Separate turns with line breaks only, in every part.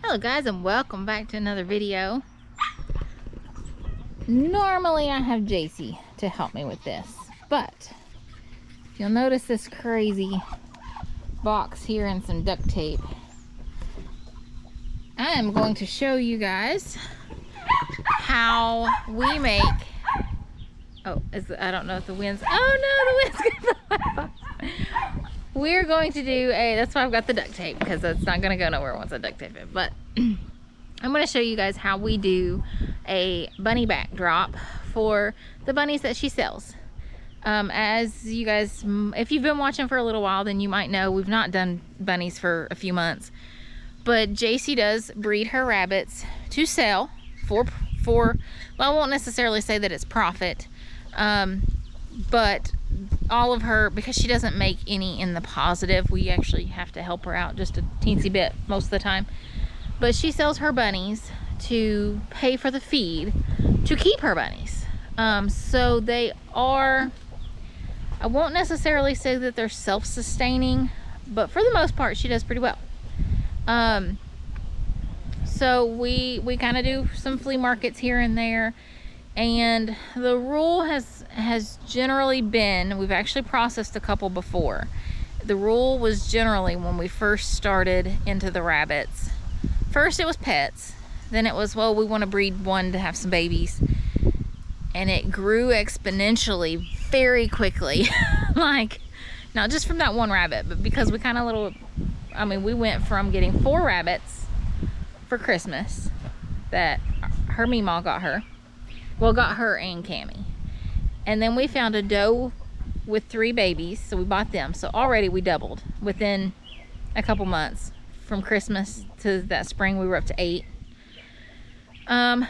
Hello guys, and welcome back to another video. Normally I have Jaci to help me with this, but you'll notice this crazy box here and some duct tape. I am going to show you guys how we make, I don't know if the wind's, oh no, the wind's gonna We're going to do that's why I've got the duct tape, because it's not going to go nowhere once I duct tape it. But I'm going to show you guys how we do a bunny backdrop for the bunnies that she sells. As you guys, if you've been watching for a little while, then you might know we've not done bunnies for a few months. But Jaci does breed her rabbits to sell for well, I won't necessarily say that it's profit, but all of her, because she doesn't make any in the positive, we actually have to help her out just a teensy bit most of the time. But she sells her bunnies to pay for the feed to keep her bunnies. So they are, I won't necessarily say that they're self-sustaining, but for the most part she does pretty well. So we kind of do some flea markets here and there. And the rule has generally been, we've actually processed a couple before. The rule was generally, when we first started into the rabbits, first it was pets, then it was, well, we want to breed one to have some babies. And it grew exponentially very quickly. Like, not just from that one rabbit, but because we kind of we went from getting 4 rabbits for Christmas that her Meemaw got her. Well, got her and Cami. And then we found a doe with 3 babies, so we bought them. So already we doubled within a couple months. From Christmas to that spring, we were up to 8. Then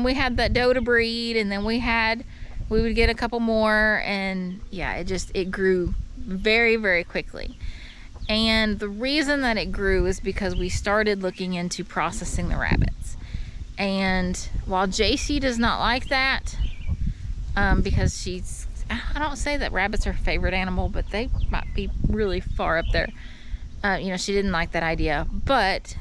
we had that doe to breed, and then we would get a couple more, and yeah, it grew very, very quickly. And the reason that it grew is because we started looking into processing the rabbits. And while Jaci does not like that, because I don't say that rabbits are her favorite animal, but they might be really far up there. She didn't like that idea. But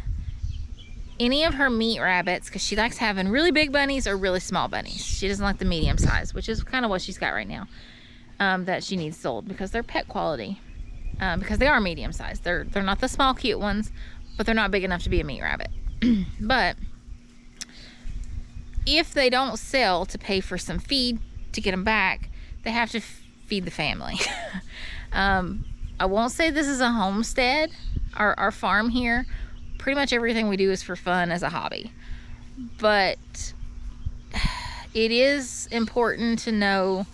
any of her meat rabbits, because she likes having really big bunnies or really small bunnies. She doesn't like the medium size, which is kind of what she's got right now, that she needs sold because they're pet quality. Because they are medium sized. They're not the small cute ones, but they're not big enough to be a meat rabbit. But if they don't sell to pay for some feed to get them back, they have to feed the family. I won't say this is a homestead. Our farm here, pretty much everything we do is for fun as a hobby. But it is important to know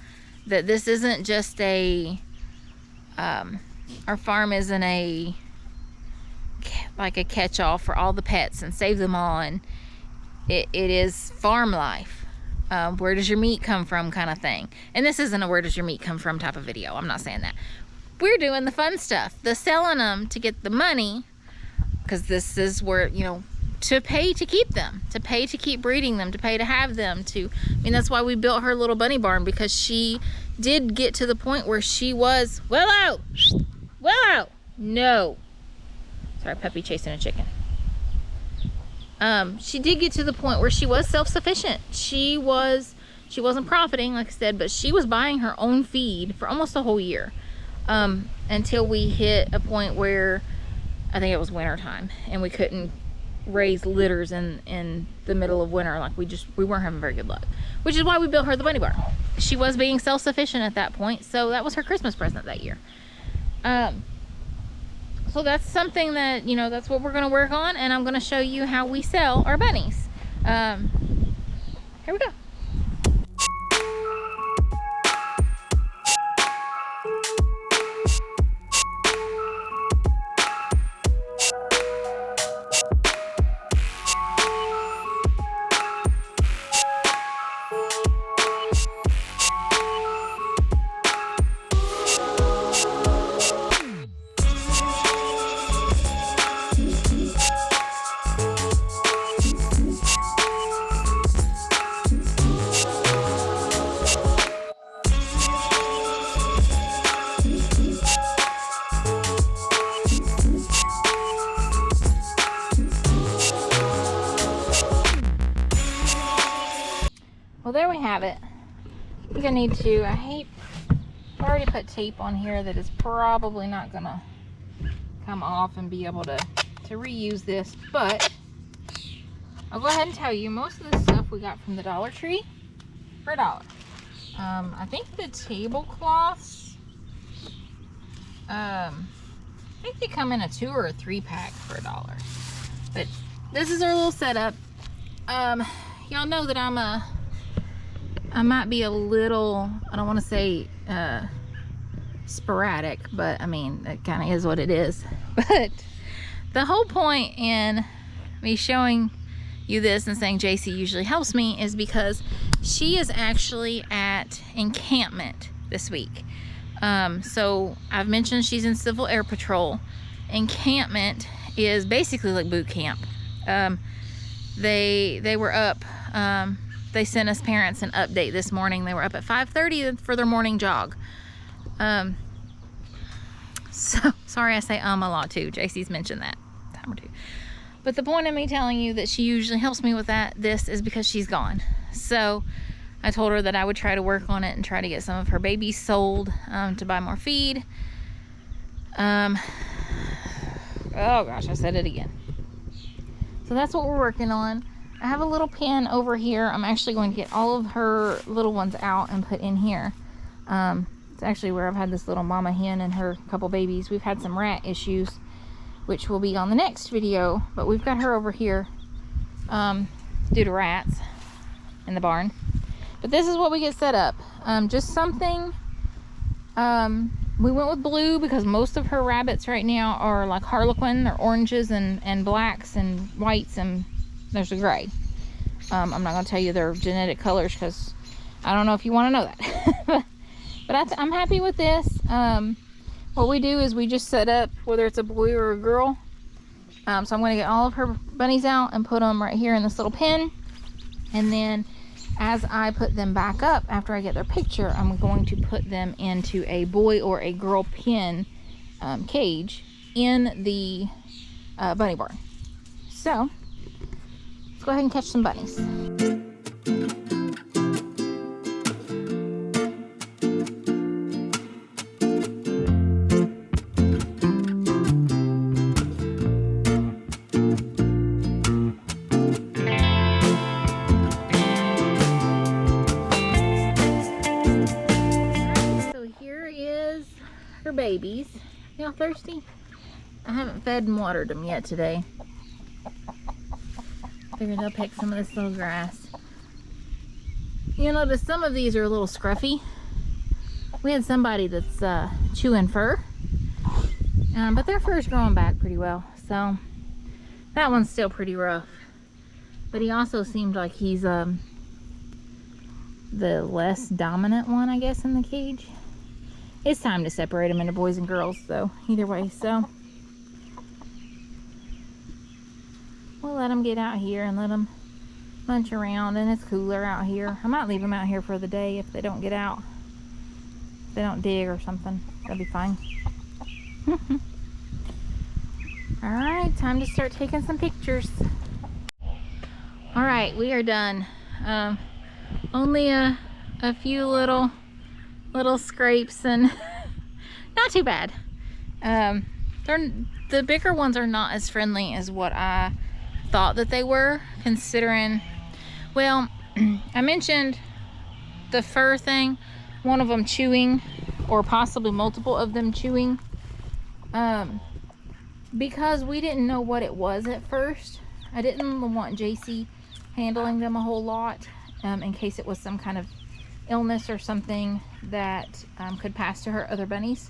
that this isn't just our farm isn't like a catch-all for all the pets and save them all. And it is farm life. Where does your meat come from kind of thing. And this isn't a where does your meat come from type of video. I'm not saying that. We're doing the fun stuff, the selling them to get the money, because this is where, to pay to keep them, to pay to keep breeding them, to pay to have them, that's why we built her little bunny barn, because she did get to the point where she was, Willow, no. Sorry, puppy chasing a chicken. She did get to the point where she was self-sufficient. She wasn't profiting, like I said, but she was buying her own feed for almost a whole year, until we hit a point where I think it was winter time, and we couldn't raise litters in the middle of winter. Like we weren't having very good luck, which is why we built her the bunny barn. She was being self-sufficient at that point, so that was her Christmas present that year. So that's something that, that's what we're going to work on, and I'm going to show you how we sell our bunnies. Here we go. Well, there we have it. I think I need to, I already put tape on here that is probably not gonna come off and be able to reuse this, but I'll go ahead and tell you, most of this stuff we got from the Dollar Tree for $1. I think the tablecloths, I think they come in a 2 or a 3 pack for $1. But this is our little setup. Y'all know that I might be a little, I don't want to say sporadic, but I mean, it kind of is what it is. But the whole point in me showing you this and saying Jaci usually helps me is because she is actually at encampment this week. So I've mentioned she's in Civil Air Patrol. Encampment is basically like boot camp. They were up, they sent us parents an update this morning. They were up at 5:30 for their morning jog. So sorry I say a lot too. Jaci's mentioned that time or two. But the point of me telling you that she usually helps me with this is because she's gone. So I told her that I would try to work on it and try to get some of her babies sold to buy more feed. Oh gosh, I said it again. So that's what we're working on. I have a little pen over here. I'm actually going to get all of her little ones out and put in here. It's actually where I've had this little mama hen and her couple babies. We've had some rat issues, which will be on the next video, but we've got her over here due to rats in the barn. But this is what we get set up. Just something, we went with blue because most of her rabbits right now are like Harlequin. They're oranges and blacks and whites, and there's a gray. I'm not going to tell you their genetic colors because I don't know if you want to know that. But I'm happy with this. What we do is we just set up whether it's a boy or a girl. So I'm going to get all of her bunnies out and put them right here in this little pen. And then as I put them back up after I get their picture, I'm going to put them into a boy or a girl pen cage in the bunny barn. So let's go ahead and catch some bunnies. Babies. Y'all thirsty? I haven't fed and watered them yet today. Figured I'll pick some of this little grass. You'll notice some of these are a little scruffy. We had somebody that's chewing fur, but their fur's growing back pretty well, so that one's still pretty rough. But he also seemed like he's the less dominant one, I guess, in the cage. It's time to separate them into boys and girls, though, either way. So we'll let them get out here and let them munch around, and it's cooler out here. I might leave them out here for the day if they don't get out. If they don't dig or something, that'll be fine. All right, time to start taking some pictures. All right, we are done. Only a few little scrapes and not too bad. The bigger ones are not as friendly as what I thought that they were, considering, well, I mentioned the fur thing, one of them chewing, or possibly multiple of them chewing, because we didn't know what it was at first. I didn't want Jaci handling them a whole lot in case it was some kind of illness or something that could pass to her other bunnies.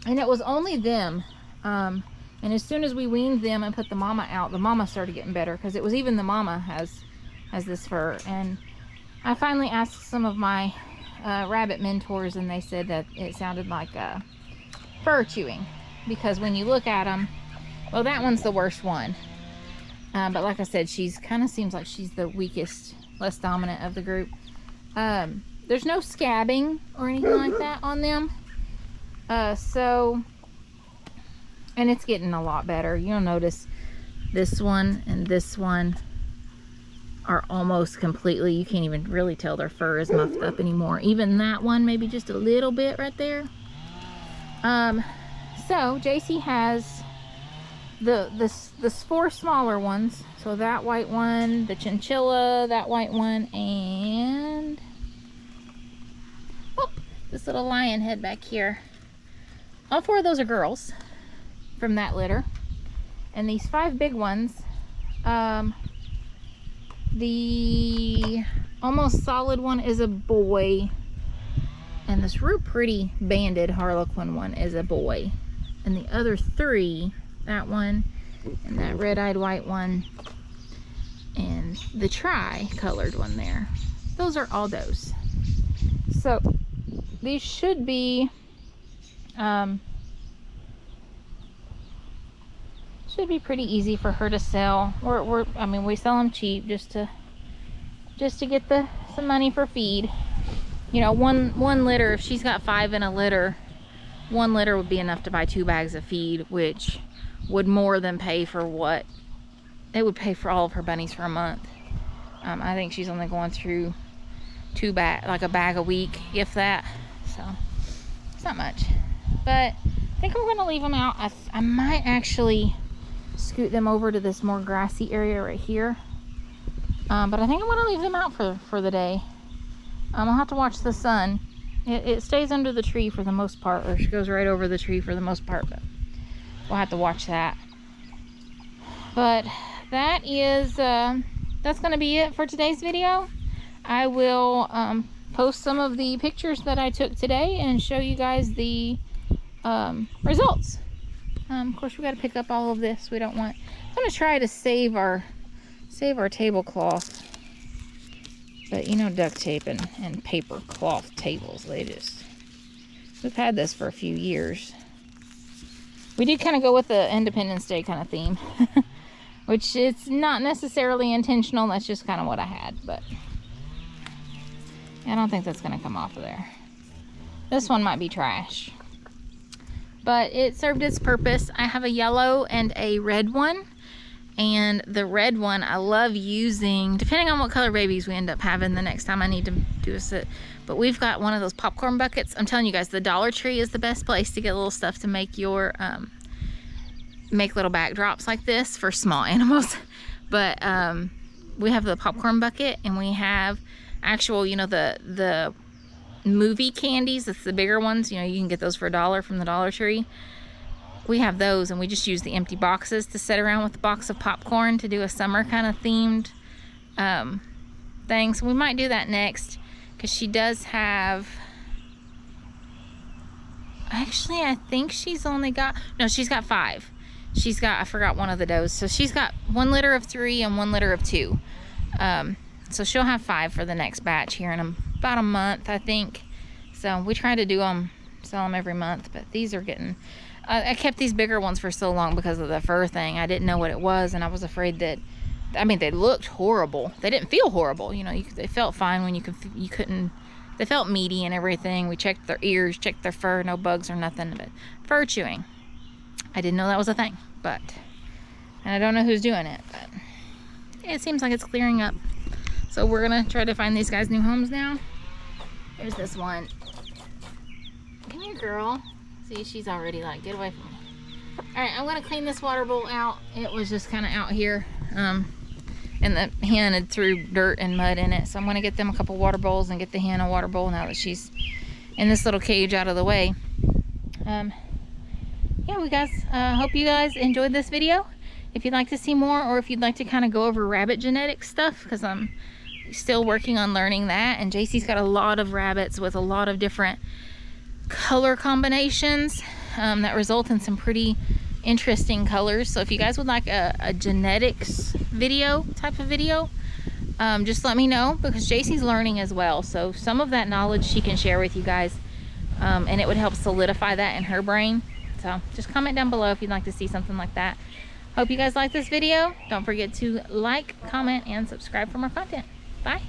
And it was only them, and as soon as we weaned them and put the mama out, the mama started getting better, because it was even the mama has this fur. And I finally asked some of my rabbit mentors, and they said that it sounded like fur chewing, because when you look at them, well, that one's the worst one, but like I said, she's kind of seems like she's the weakest, less dominant of the group. There's no scabbing or anything like that on them. So, and it's getting a lot better. You'll notice this one and this one are almost completely, you can't even really tell their fur is muffed up anymore. Even that one, maybe just a little bit right there. So Jaci has the 4 smaller ones. So that white one, the chinchilla, that white one, and this little lion head back here. All 4 of those are girls from that litter. And these 5 big ones, the almost solid one is a boy, and this real pretty banded harlequin one is a boy, and the other 3, that one and that red-eyed white one and the tri-colored one there, those are all does. So these should be pretty easy for her to sell. I mean, we sell them cheap just to get some money for feed. You know, one litter, if she's got 5 in a litter, 1 litter would be enough to buy 2 bags of feed, which would more than pay for what it would pay for all of her bunnies for a month. I think she's only going through 2 like a bag a week, if that. So it's not much. But I think we're gonna leave them out. I might actually scoot them over to this more grassy area right here. But I think I'm gonna leave them out for the day. I'll have to watch the sun. It stays under the tree for the most part, or she goes right over the tree for the most part, but we'll have to watch that. But that is that's gonna be it for today's video. I will post some of the pictures that I took today and show you guys the results. Of course, we got to pick up all of this. We don't want. I'm gonna try to save our tablecloth, but you know, duct tape and paper cloth tables, we've had this for a few years. We did kind of go with the Independence Day kind of theme, which it's not necessarily intentional. That's just kind of what I had, but I don't think that's gonna come off of there. This one might be trash, but it served its purpose. I have a yellow and a red one, and the red one I love using, depending on what color babies we end up having the next time I need to do a sit. But we've got one of those popcorn buckets. I'm telling you guys, the Dollar Tree is the best place to get little stuff to make your make little backdrops like this for small animals. But we have the popcorn bucket, and we have actual, you know, the movie candies. It's the bigger ones. You know, you can get those for $1 from the Dollar Tree. We have those, and we just use the empty boxes to sit around with a box of popcorn to do a summer kind of themed thing. So we might do that next, because she does have, actually I think she's only got, no, she's got 5. She's got, I forgot one of the does, so she's got 1 litter of 3 and 1 litter of 2. So she'll have 5 for the next batch here in about a month, I think. So we try to do them, sell them every month, but these are getting, I kept these bigger ones for so long because of the fur thing. I didn't know what it was, and I was afraid that, I mean, they looked horrible. They didn't feel horrible, you know, they felt fine when you couldn't, they felt meaty and everything. We checked their ears, checked their fur, no bugs or nothing, but fur chewing, I didn't know that was a thing, but, and I don't know who's doing it, but it seems like it's clearing up. So we're gonna try to find these guys new homes now. There's this one. Come here, girl. See, she's already like, get away from me. All right, I'm gonna clean this water bowl out. It was just kind of out here, and the hen had threw dirt and mud in it. So I'm gonna get them a couple water bowls and get the hen a water bowl now that she's in this little cage out of the way. Yeah, we guys, hope you guys enjoyed this video. If you'd like to see more, or if you'd like to kind of go over rabbit genetic stuff, because I'm still working on learning that, and Jaci's got a lot of rabbits with a lot of different color combinations that result in some pretty interesting colors. So if you guys would like a genetics video, type of video, just let me know, because Jaci's learning as well. So some of that knowledge she can share with you guys, and it would help solidify that in her brain. So just comment down below if you'd like to see something like that. Hope you guys like this video. Don't forget to like, comment, and subscribe for more content. Bye.